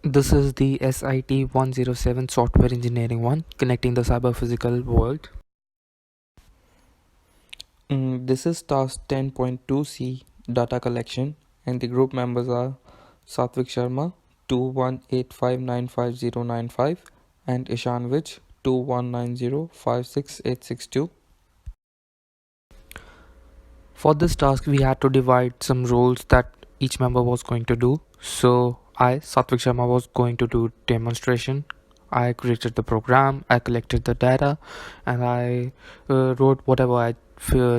This is the SIT 107 software engineering one, connecting the cyber physical world. This is task 10.2C, data collection, and the group members are Satvik Sharma 21859505 and Ishan Vij 2190568662. For this task, we had to divide some roles that each member was going to do. So I, Satvik Sharma, was going to do demonstration. I created the program, I collected the data, and I wrote whatever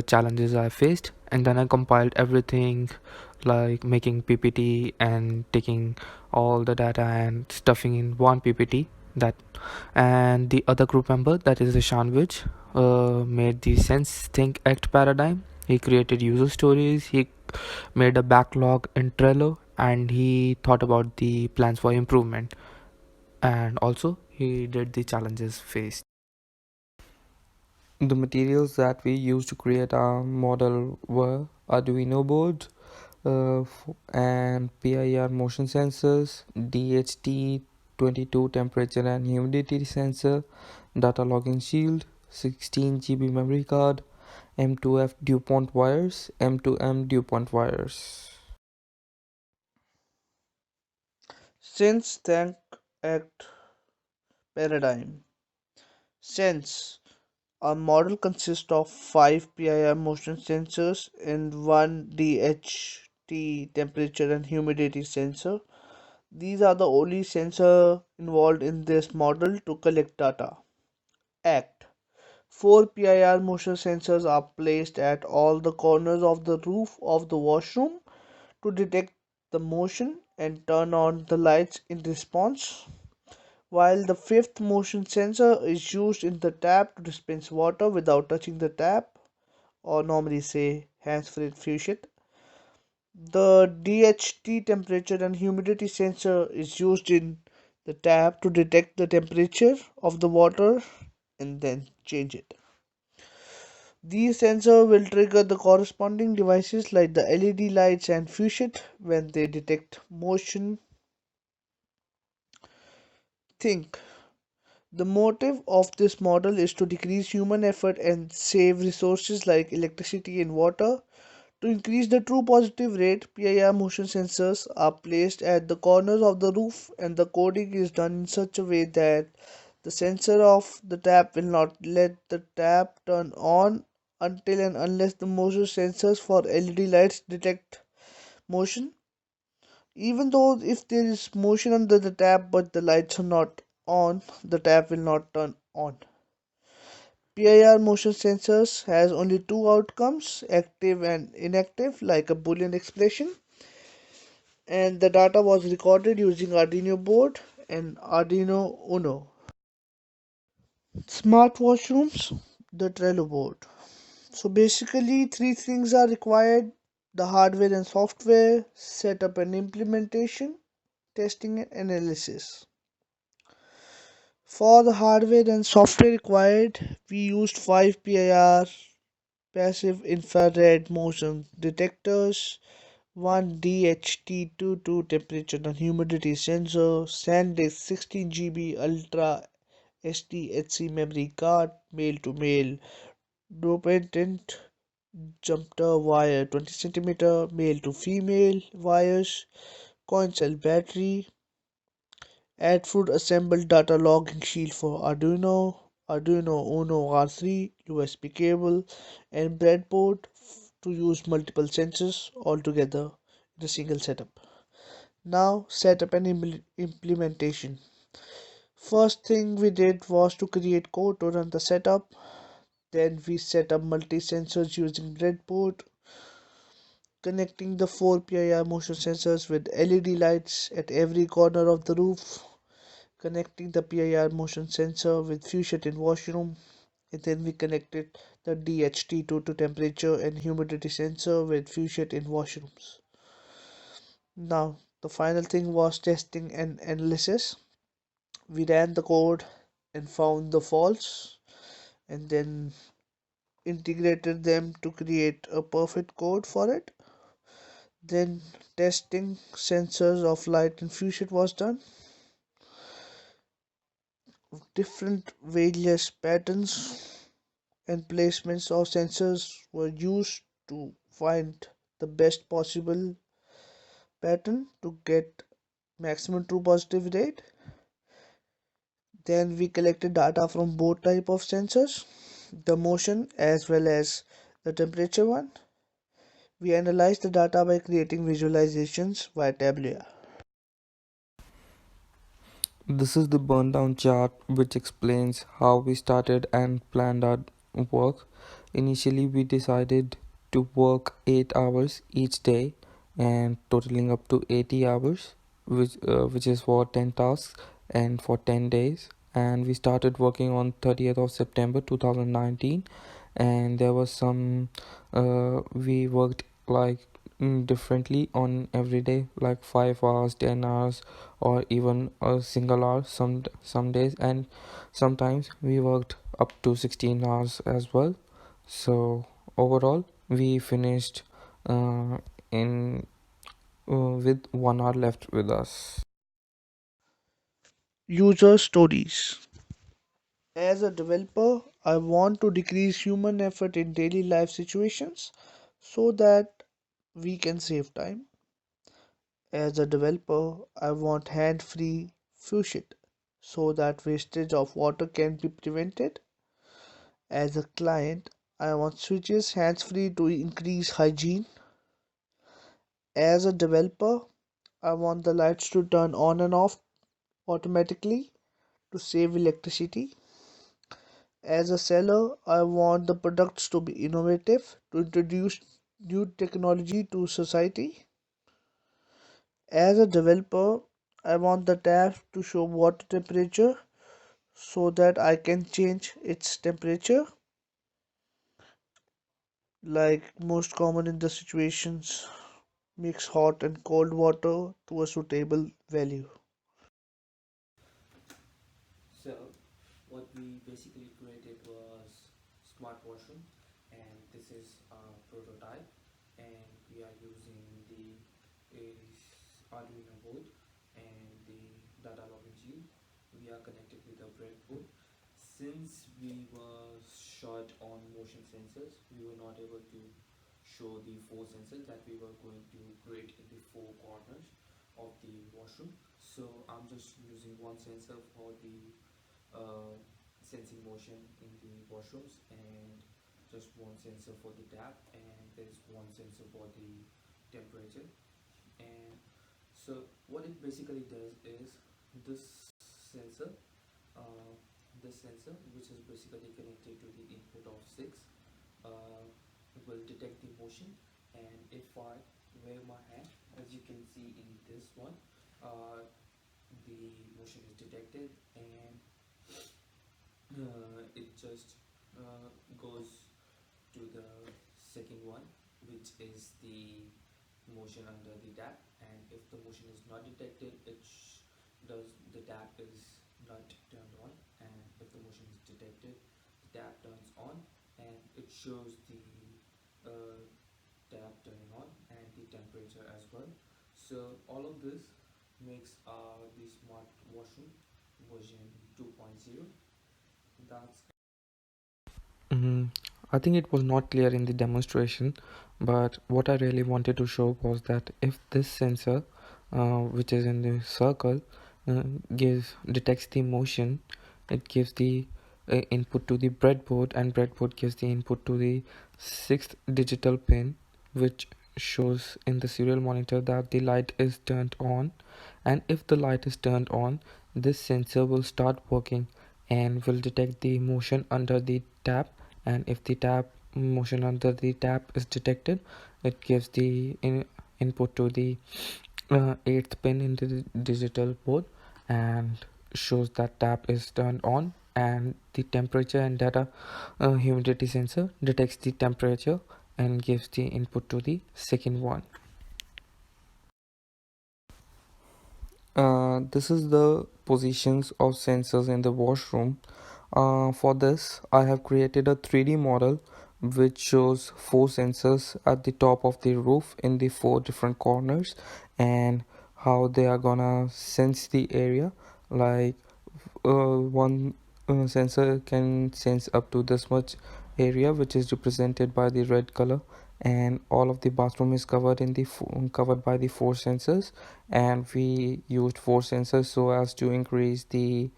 challenges I faced, and then I compiled everything, like making PPT and taking all the data and stuffing in one PPT. That and the other group member, that is the Shanvij, made the sense think act paradigm. He created user stories, he made a backlog in Trello, and he thought about the plans for improvement, and also he did the challenges faced. The materials that we used to create our model were Arduino board, and PIR motion sensors, DHT22 temperature and humidity sensor, data logging shield, 16 GB memory card, M2F DuPont wires, M2M DuPont wires. Sense Tank Act Paradigm. Sense. Our model consists of 5 PIR motion sensors and 1 DHT temperature and humidity sensor. These are the only sensor involved in this model to collect data. Act. 4 PIR motion sensors are placed at all the corners of the roof of the washroom to detect the motion and turn on the lights in response, while the fifth motion sensor is used in the tap to dispense water without touching the tap, or normally say hands-free faucet. The DHT temperature and humidity sensor is used in the tap to detect the temperature of the water and then change it. These sensors will trigger the corresponding devices like the LED lights and faucet when they detect motion. Think. The motive of this model is to decrease human effort and save resources like electricity and water. To increase the true positive rate, PIR motion sensors are placed at the corners of the roof, and the coding is done in such a way that the sensor of the tap will not let the tap turn on until and unless the motion sensors for LED lights detect motion. Even though if there is motion under the tap but the lights are not on, the tap will not turn on. PIR motion sensors has only two outcomes, active and inactive, like a boolean expression, and the data was recorded using Arduino board and Arduino Uno. Smart washrooms, the Trello board. So basically three things are required: the hardware and software, setup and implementation, testing and analysis. For the hardware and software required, we used 5 PIR passive infrared motion detectors, one DHT22 temperature and humidity sensor, SanDisk 16 GB Ultra SDHC memory card, male to male, dependent jumper wire 20 cm, male to female wires, coin cell battery, Adafruit assembled data logging shield for Arduino, Arduino Uno R3, USB cable, and breadboard to use multiple sensors all together in a single setup. Now, setup and implementation. First thing we did was to create code to run the setup. Then we set up multi sensors using breadboard, connecting the 4 PIR motion sensors with LED lights at every corner of the roof, connecting the PIR motion sensor with Fusion in washroom, and then we connected the DHT2 to temperature and humidity sensor with Fusion in washrooms. Now, the final thing was testing and analysis. We ran the code and found the faults and then integrated them to create a perfect code for it. Then testing sensors of light and fusion was done. Different various patterns and placements of sensors were used to find the best possible pattern to get maximum true positive rate. Then we collected data from both type of sensors, the motion as well as the temperature one. We analyzed the data by creating visualizations via Tableau. This is the burn down chart which explains how we started and planned our work. Initially, we decided to work 8 hours each day and totaling up to 80 hours, which is for 10 tasks and for 10 days. And we started working on 30th of September 2019, and there was some we worked like differently on every day, like 5 hours, 10 hours, or even a single hour some days, and sometimes we worked up to 16 hours as well. So overall we finished in with 1 hour left with us. User stories. As a developer, I want to decrease human effort in daily life situations so that we can save time. As a developer, I want hand-free fusion so that wastage of water can be prevented. As a client, I want switches hands-free to increase hygiene. As a developer, I want the lights to turn on and off automatically to save electricity. As a seller, I want the products to be innovative to introduce new technology to society. As a developer, I want the tap to show water temperature so that I can change its temperature, like most common in the situations, mix hot and cold water to a suitable value. So, what we basically created was smart washroom, and this is our prototype, and we are using the Arduino board and the data logging gene. We are connected with a breadboard. Since we were short on motion sensors, we were not able to show the four sensors that we were going to create in the four corners of the washroom. So I'm just using one sensor for the uh, sensing motion in the washrooms, and just one sensor for the tap, and there's one sensor for the temperature. And so what it basically does is this sensor, uh, this sensor which is basically connected to the input of 6, uh, will detect the motion, and if I wave my hand, as you can see in this one, uh, the motion is detected, and it just goes to the second one, which is the motion under the tap, and if the motion is not detected, does the tap is not turned on, and if the motion is detected, the tap turns on, and it shows the uh, tap turning on and the temperature as well. So all of this makes the smart washroom version 2.0. That's Mm, I think it was not clear in the demonstration, but what I really wanted to show was that if this sensor, which is in the circle, gives detects the motion, it gives the input to the breadboard, and breadboard gives the input to the sixth digital pin, which shows in the serial monitor that the light is turned on. And if the light is turned on, this sensor will start working and will detect the motion under the tap, and if the tap motion under the tap is detected, it gives the input to the eighth pin in the digital board and shows that tap is turned on, and the temperature and data humidity sensor detects the temperature and gives the input to the second one. This is the positions of sensors in the washroom. For this, I have created a 3D model which shows four sensors at the top of the roof in the four different corners, and how they are gonna sense the area. Like one sensor can sense up to this much area, which is represented by the red color, and all of the bathroom is covered in the covered by the four sensors, and we used four sensors so as to increase the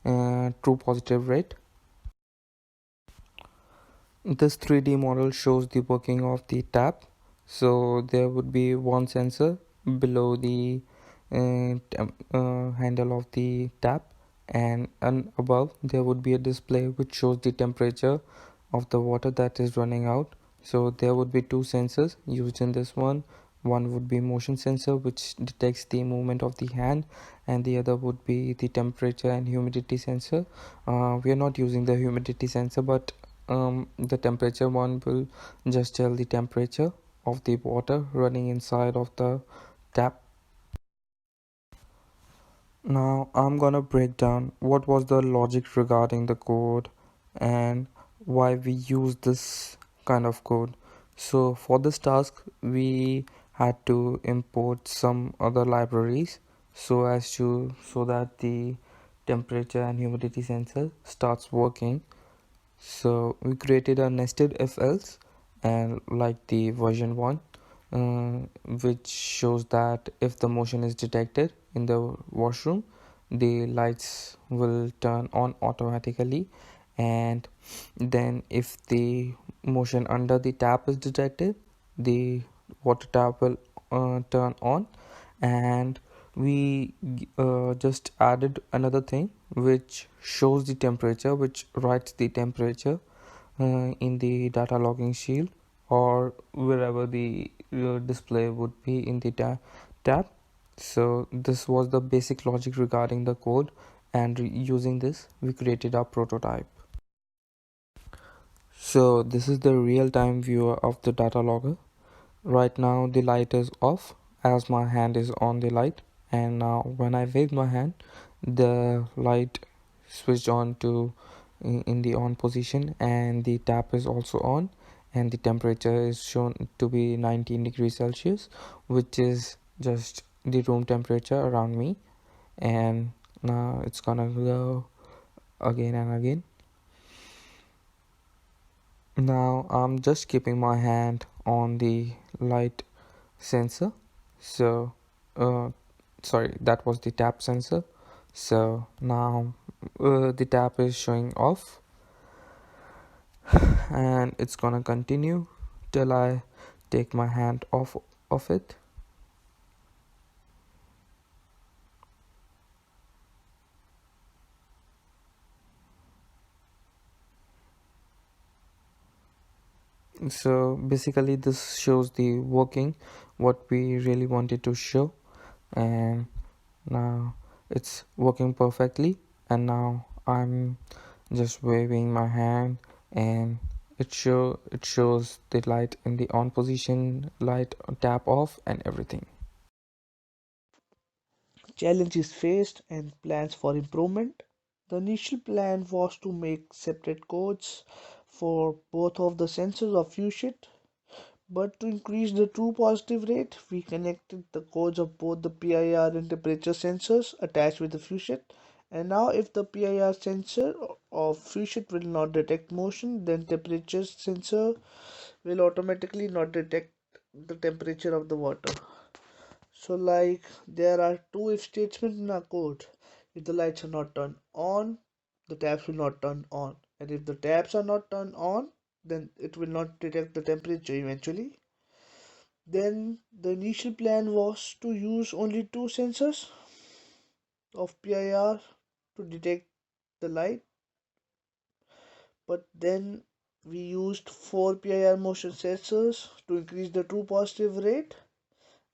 true positive rate. This 3D model shows the working of the tap. So there would be one sensor below the handle of the tap, and above there would be a display which shows the temperature of the water that is running out. So there would be two sensors used in this one. One would be motion sensor which detects the movement of the hand, and the other would be the temperature and humidity sensor. We are not using the humidity sensor, but the temperature one will just tell the temperature of the water running inside of the tap. Now I'm gonna break down what was the logic regarding the code and why we use this kind of code. So for this task we had to import some other libraries so that the temperature and humidity sensor starts working. So we created a nested if else, and like the version 1, which shows that if the motion is detected in the washroom, the lights will turn on automatically, and then if the motion under the tap is detected, the water tap will turn on. And we just added another thing which shows the temperature, which writes the temperature in the data logging shield or wherever the display would be in the tab. So this was the basic logic regarding the code, and using this we created our prototype. So this is the real-time viewer of the data logger. Right now the light is off as my hand is on the light, and now when I wave my hand, the light switched on to in the on position, and the tap is also on, and the temperature is shown to be 19 degrees Celsius, which is just the room temperature around me. And now it's gonna go again and again. Now I'm just keeping my hand on the light sensor. So uh, sorry, that was the tap sensor. So now the tap is showing off, and it's gonna continue till I take my hand off of it. So basically this shows the working what we really wanted to show, and now it's working perfectly. And now I'm just waving my hand, and it shows the light in the on position, light tap off, and everything. Challenges faced and plans for improvement. The initial plan was to make separate codes for both of the sensors of FuseShit, but to increase the true positive rate, we connected the codes of both the PIR and temperature sensors attached with the FuseShit. And now, if the PIR sensor of FuseShit will not detect motion, then temperature sensor will automatically not detect the temperature of the water. So like there are two if statements in our code. If the lights are not turned on, the taps will not turn on. And if the taps are not turned on, then it will not detect the temperature eventually. Then the initial plan was to use only two sensors of PIR to detect the light, but then we used four PIR motion sensors to increase the true positive rate,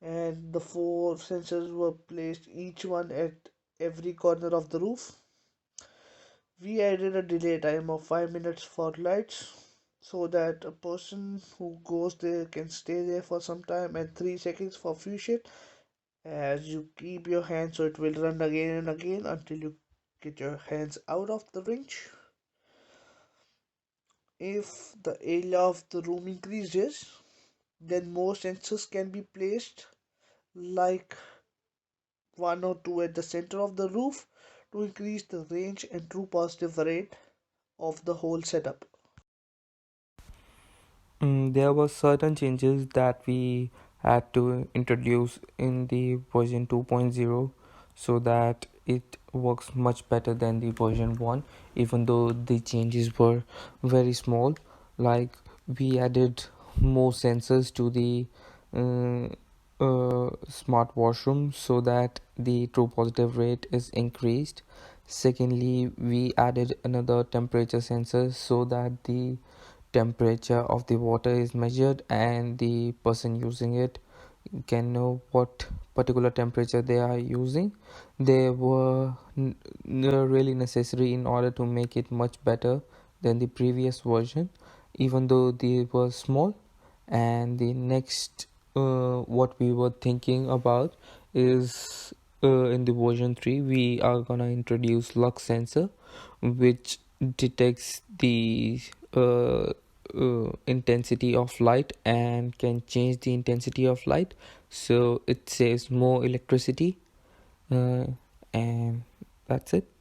and the four sensors were placed each one at every corner of the roof. We added a delay time of 5 minutes for lights so that a person who goes there can stay there for some time, and 3 seconds for fusion as you keep your hand so it will run again and again until you get your hands out of the range. If the area of the room increases, then more sensors can be placed, like one or two at the center of the roof to increase the range and true positive rate of the whole setup. There were certain changes that we had to introduce in the version 2.0 so that it works much better than the version 1, even though the changes were very small. Like, we added more sensors to the uh, smart washroom so that the true positive rate is increased. Secondly, we added another temperature sensor so that the temperature of the water is measured and the person using it can know what particular temperature they are using. They were really necessary in order to make it much better than the previous version, even though they were small. And the next, what we were thinking about is, in the version 3 we are gonna introduce lux sensor, which detects the intensity of light and can change the intensity of light, so it saves more electricity. uh, and that's it.